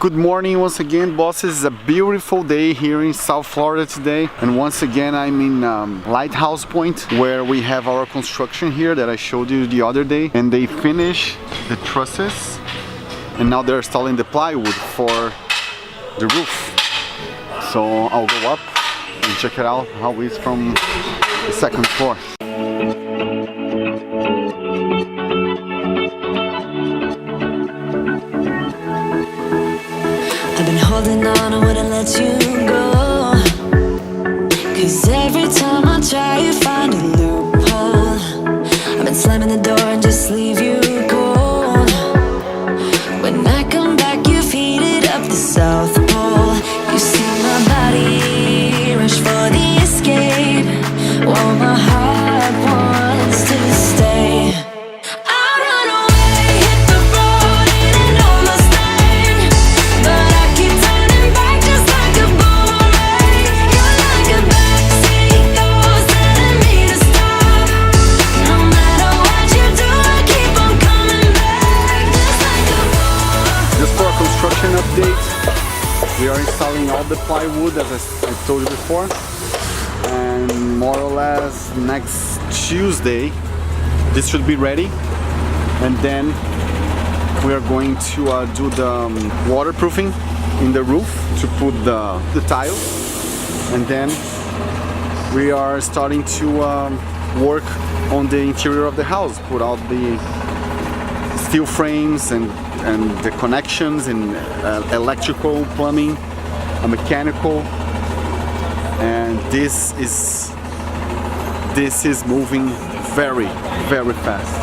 Good morning once again, bosses. It's a beautiful day here in South Florida today, and once again I'm in Lighthouse Point, where we have our construction here that I showed you the other day, and they finish the trusses and now they're installing the plywood for the roof. So I'll go up and check it out how it's from the second floor. I've been holding on, I wouldn't let you go, 'cause every time I try you find a loophole. I've been slamming the door and just leave you cold. When I come back you've heated up the South Pole. You see my body rush for the escape, while my heart wants to stay. We are installing all the plywood as I told you before, and more or less next Tuesday this should be ready, and then we are going to do the waterproofing in the roof to put the tile, and then we are starting to work on the interior of the house, put out the steel frames and the connections and electrical, plumbing, mechanical, and this is moving very fast.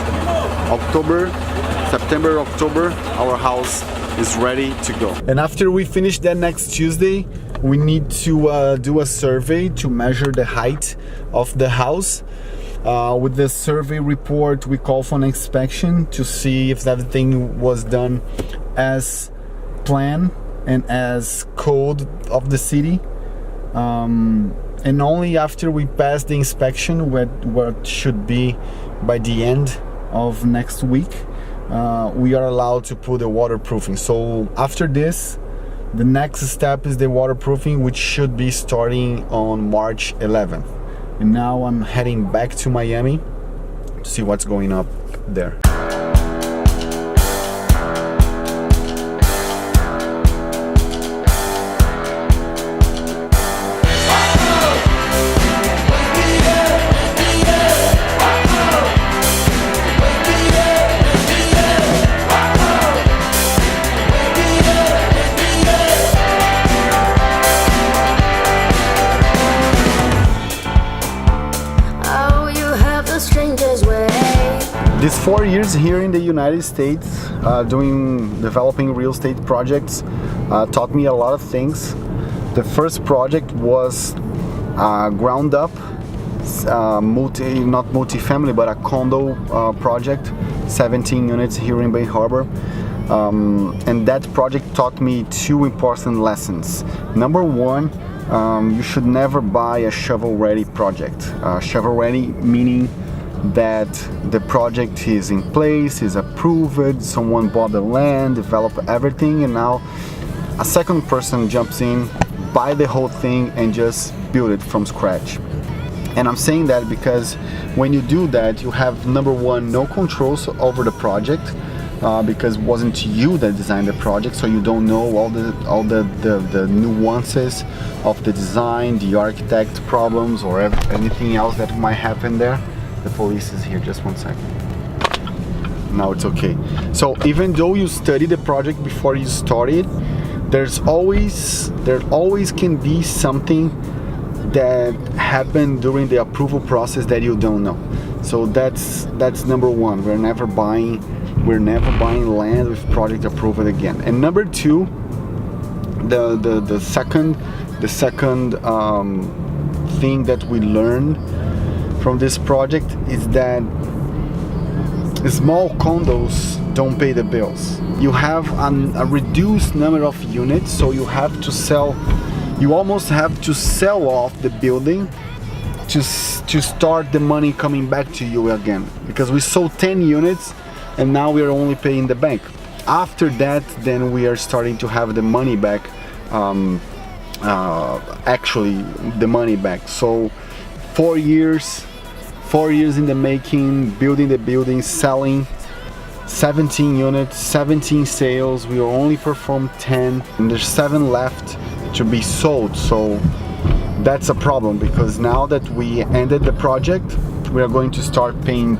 September, October, our house is ready to go. And after we finish that next Tuesday, we need to do a survey to measure the height of the house. With the survey report, we call for an inspection to see if everything was done as planned and as code of the city. And only after we pass the inspection, what should be by the end of next week, we are allowed to put the waterproofing. So after this, the next step is the waterproofing, which should be starting on March 11th. And now I'm heading back to Miami to see what's going up there. These 4 years here in the United States, developing real estate projects, taught me a lot of things. The first project was ground up, not multi-family, but a condo project, 17 units here in Bay Harbor. And that project taught me 2 important lessons. Number one, you should never buy a shovel-ready project. Shovel-ready meaning that the project is in place, is approved, someone bought the land, developed everything, and now a second person jumps in, buy the whole thing and just build it from scratch. And I'm saying that because when you do that, you have, number one, no controls over the project, because it wasn't you that designed the project, so you don't know all the nuances of the design, the architect problems, or anything else that might happen there. The police is here, just 1 second. Now it's okay. So even though you study the project before you start it, there always can be something that happened during the approval process that you don't know. So that's number one. We're never buying land with project approval again. And number two, the second thing that we learned from this project is that small condos don't pay the bills. You have a reduced number of units, so you almost have to sell off the building to start the money coming back to you again, because we sold 10 units and now we are only paying the bank. after that, then we are starting to have the money back. Actually, the money back. So 4 years in the making, building the building, selling 17 units, 17 sales. We only performed 10, and there's 7 left to be sold. So that's a problem, because now that we ended the project, we are going to start paying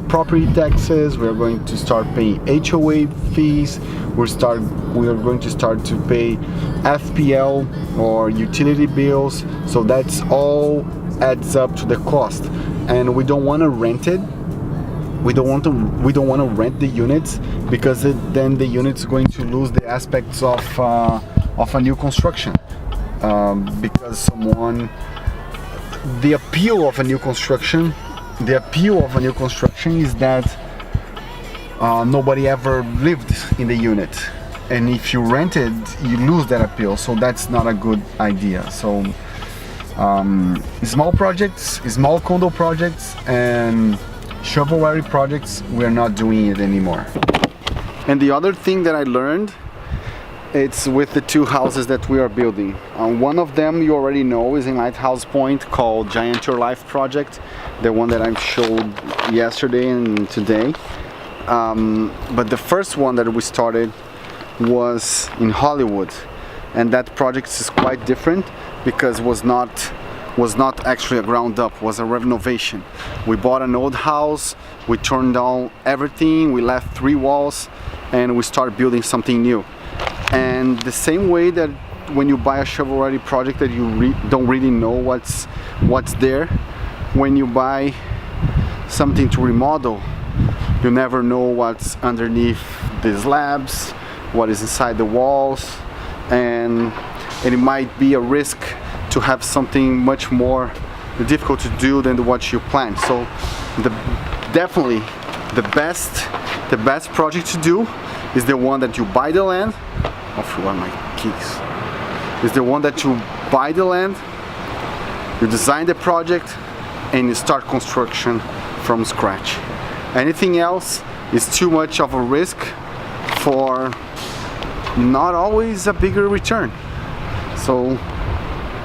property taxes, we are going to start paying HOA fees, we are going to start to pay FPL or utility bills. So that's all adds up to the cost, and we don't want to rent it. We don't want to rent the units, because then the unit's going to lose the aspects of a new construction. Because the appeal of a new construction is that nobody ever lived in the unit, and if you rent it, you lose that appeal. So that's not a good idea. So small projects, small condo projects, and shovel-ready projects, we're not doing it anymore. And the other thing that I learned, it's with the 2 houses that we are building. One of them you already know is in Lighthouse Point, called Giant Your Life project, the one that I showed yesterday and today. But the first one that we started was in Hollywood, and that project is quite different, because was not actually a ground up, was a renovation. We bought an old house, we turned down everything, we left 3 walls, and we started building something new. And the same way that when you buy a shovel-ready project that you don't really know what's there, when you buy something to remodel, you never know what's underneath the slabs, what is inside the walls, and it might be a risk to have something much more difficult to do than what you planned. So definitely the best project to do is the one that you buy the land. I forgot my keys. Is the one that you buy the land, you design the project, and you start construction from scratch. Anything else is too much of a risk for not always a bigger return. So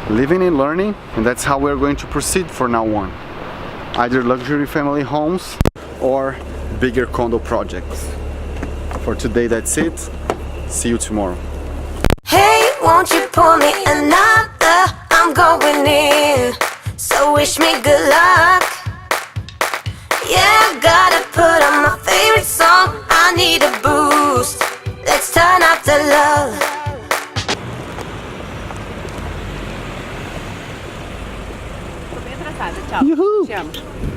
living and learning, and that's how we're going to proceed from now on. Either luxury family homes or bigger condo projects. For today, that's it. See you tomorrow. Hey, won't you pour me another? I'm going in, so wish me good luck. Yeah, gotta put on my favorite song. I need a boost. Let's turn up the love. Tô bem atrasada, tchau. Te amo.